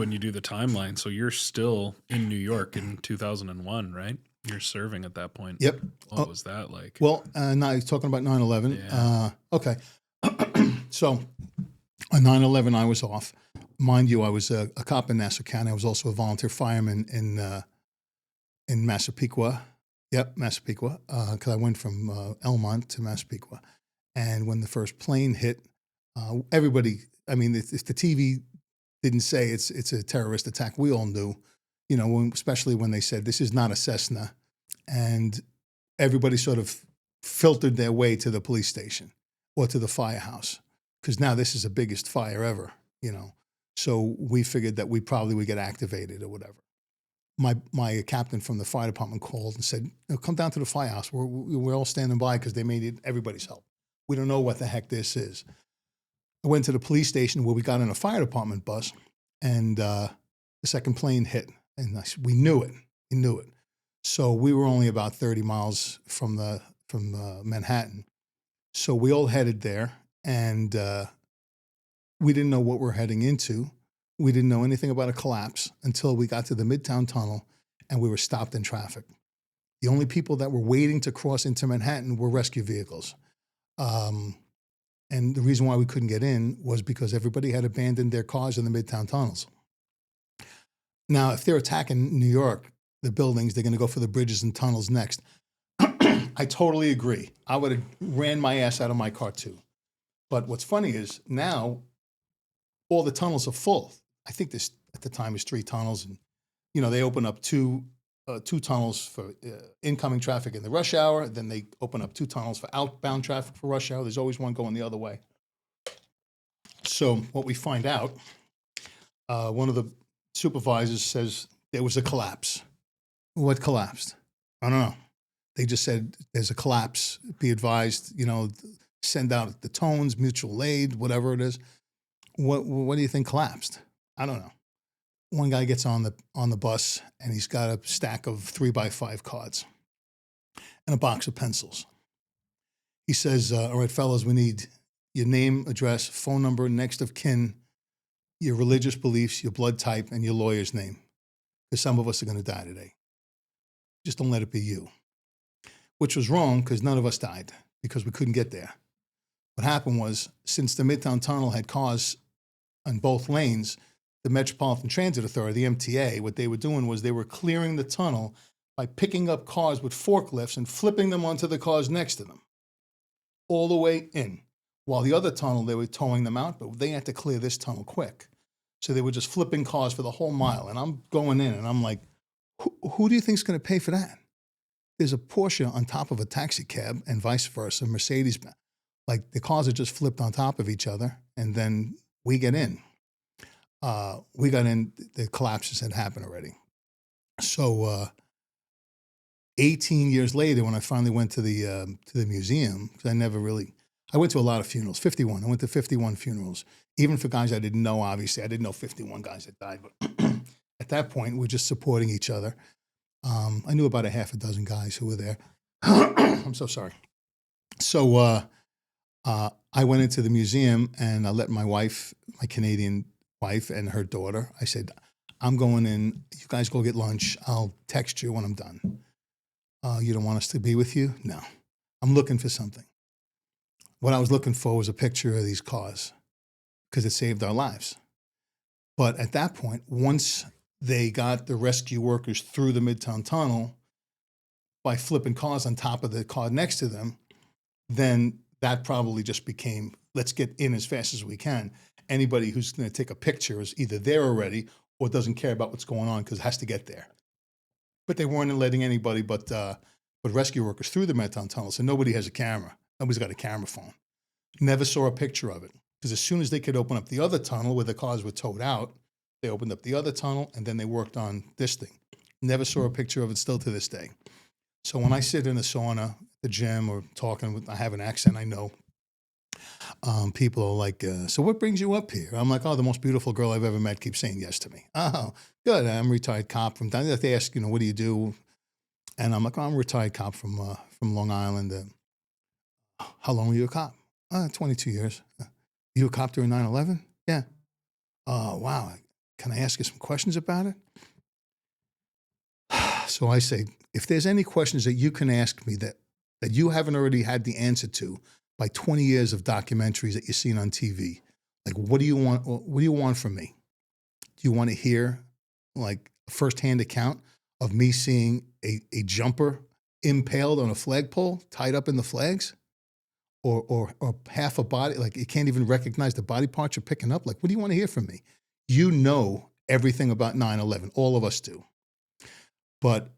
when you do the timeline, so you're still in New York in 2001, right? You're serving at that point. Yep. What was that like? Well, now he's talking about 9/11. Yeah. Okay. So on 9/11, I was off. Mind you, I was a cop in Nassau County. I was also a volunteer fireman in Massapequa. Yep, Massapequa, because I went from Elmont to Massapequa. And when the first plane hit, everybody, I mean, if the TV didn't say it's a terrorist attack, we all knew, especially when they said this is not a Cessna. And everybody sort of filtered their way to the police station or to the firehouse because now this is the biggest fire ever. So we figured that we probably would get activated or whatever. My captain from the fire department called and said, come down to the firehouse. We're all standing by because they needed everybody's help. We don't know what the heck this is. I went to the police station where we got in a fire department bus, and the second plane hit. And we knew it. We knew it. So we were only about 30 miles from Manhattan. So we all headed there, and we didn't know what we're heading into. We didn't know anything about a collapse until we got to the Midtown Tunnel, and we were stopped in traffic. The only people that were waiting to cross into Manhattan were rescue vehicles. And the reason why we couldn't get in was because everybody had abandoned their cars in the Midtown tunnels. Now, if they're attacking New York, the buildings, they're going to go for the bridges and tunnels next. I totally agree. I would have ran my ass out of my car too. But what's funny is now all the tunnels are full. I think this at the time is 3 tunnels, and they open up two tunnels for incoming traffic in the rush hour. Then they open up 2 tunnels for outbound traffic for rush hour. There's always one going the other way. So what we find out, one of the supervisors says there was a collapse. What collapsed? I don't know. They just said there's a collapse. Be advised, send out the tones, mutual aid, whatever it is. What do you think collapsed? I don't know. One guy gets on the bus and he's got a stack of 3x5 cards and a box of pencils. He says, all right, fellas, we need your name, address, phone number, next of kin, your religious beliefs, your blood type, and your lawyer's name. Because some of us are going to die today. Just don't let it be you. Which was wrong because none of us died because we couldn't get there. What happened was, since the Midtown Tunnel had cars on both lanes, the Metropolitan Transit Authority, the MTA, what they were doing was they were clearing the tunnel by picking up cars with forklifts and flipping them onto the cars next to them, all the way in. While the other tunnel, they were towing them out, but they had to clear this tunnel quick. So they were just flipping cars for the whole mile. And I'm going in and I'm like, who do you think's going to pay for that? There's a Porsche on top of a taxi cab and vice versa, Mercedes. Like the cars are just flipped on top of each other. And then we get in. We got in, the collapses had happened already. So 18 years later, when I finally went to the museum, because I went to a lot of funerals, 51. I went to 51 funerals, even for guys I didn't know, obviously. I didn't know 51 guys that died, but at that point, we're just supporting each other. I knew about a half a dozen guys who were there. I'm so sorry. So I went into the museum and I let my wife, my Canadian wife, and her daughter, I said, I'm going in. You guys go get lunch. I'll text you when I'm done. You don't want us to be with you? No. I'm looking for something. What I was looking for was a picture of these cars because it saved our lives. But at that point, once they got the rescue workers through the Midtown Tunnel by flipping cars on top of the car next to them, then that probably just became, let's get in as fast as we can. Anybody who's going to take a picture is either there already or doesn't care about what's going on because it has to get there. But they weren't letting anybody but rescue workers through the Midtown Tunnel, so nobody has a camera. Nobody's got a camera phone. Never saw a picture of it because as soon as they could open up the other tunnel where the cars were towed out, they opened up the other tunnel and then they worked on this thing. Never saw a picture of it still to this day. So when I sit in a sauna, the gym, or talking I have an accent, I know. People are like, so what brings you up here? I'm like, oh, the most beautiful girl I've ever met keeps saying yes to me. Oh, good. I'm a retired cop from down there. They ask, what do you do? And I'm like, oh, I'm a retired cop from Long Island. How long were you a cop? 22 years. You a cop during 9/11? Yeah. Oh, wow. can I ask you some questions about it? So I say, if there's any questions that you can ask me that you haven't already had the answer to by 20 years of documentaries that you've seen on TV, like what do you want? What do you want from me? Do you want to hear like a firsthand account of me seeing a jumper impaled on a flagpole, tied up in the flags? Or half a body, like you can't even recognize the body parts you're picking up? Like, what do you want to hear from me? You know everything about 9/11. All of us do. But,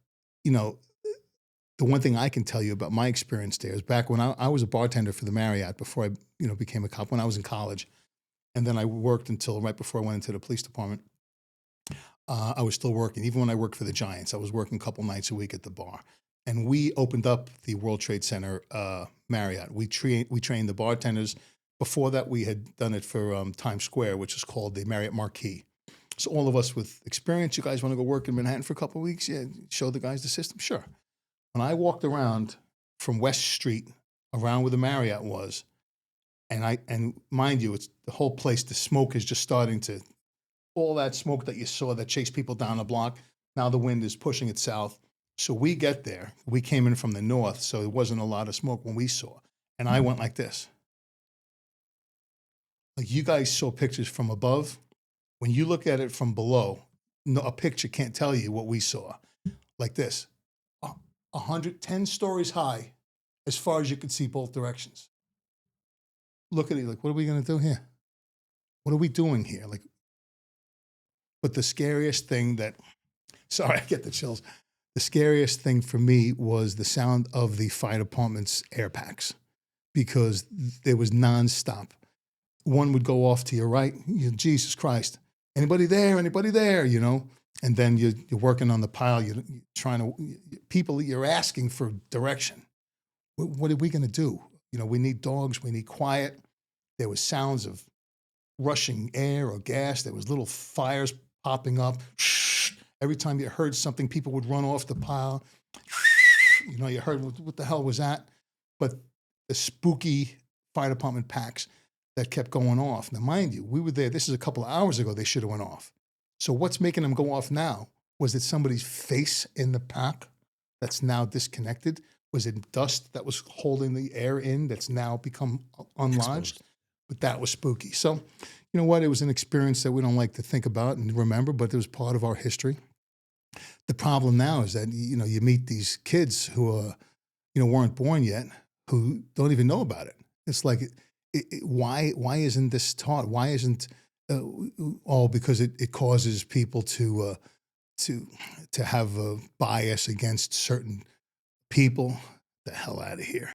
you know, the one thing I can tell you about my experience there is back when I was a bartender for the Marriott before I, became a cop, when I was in college. And then I worked until right before I went into the police department. I was still working. Even when I worked for the Giants, I was working a couple nights a week at the bar. And we opened up the World Trade Center Marriott. We trained the bartenders. Before that, we had done it for Times Square, which is called the Marriott Marquis. So all of us with experience, you guys want to go work in Manhattan for a couple of weeks? Yeah, show the guys the system? Sure. When I walked around from West Street, around where the Marriott was, and mind you, it's the whole place, the smoke is just starting to, all that smoke that you saw that chased people down the block, now the wind is pushing it south. So we get there. We came in from the north, so there wasn't a lot of smoke when we saw. And I went like this. Like you guys saw pictures from above. When you look at it from below, no, a picture can't tell you what we saw. Like this, 110 stories high, as far as you could see both directions. Look at it like, what are we going to do here? What are we doing here? Like, but the scariest thing that, sorry, I get the chills. The scariest thing for me was the sound of the fire department's air packs, because there was nonstop. One would go off to your right, Jesus Christ, anybody there, anybody there, and then you're working on the pile, you're trying to, people, you're asking for direction. What are we going to do? We need dogs, we need quiet. There was sounds of rushing air or gas. There was little fires popping up. Every time you heard something, people would run off the pile. You heard what the hell was that? But the spooky fire department packs that kept going off. Now, mind you, we were there. This is a couple of hours ago. They should have went off. So what's making them go off now? Was it somebody's face in the pack that's now disconnected? Was it dust that was holding the air in that's now become unlodged? Exposed. But that was spooky. So, you know what? It was an experience that we don't like to think about and remember, but it was part of our history. The problem now is that, you meet these kids who are, weren't born yet, who don't even know about it. It's like, why isn't this taught? Why isn't, because it causes people to have a bias against certain people. The hell out of here.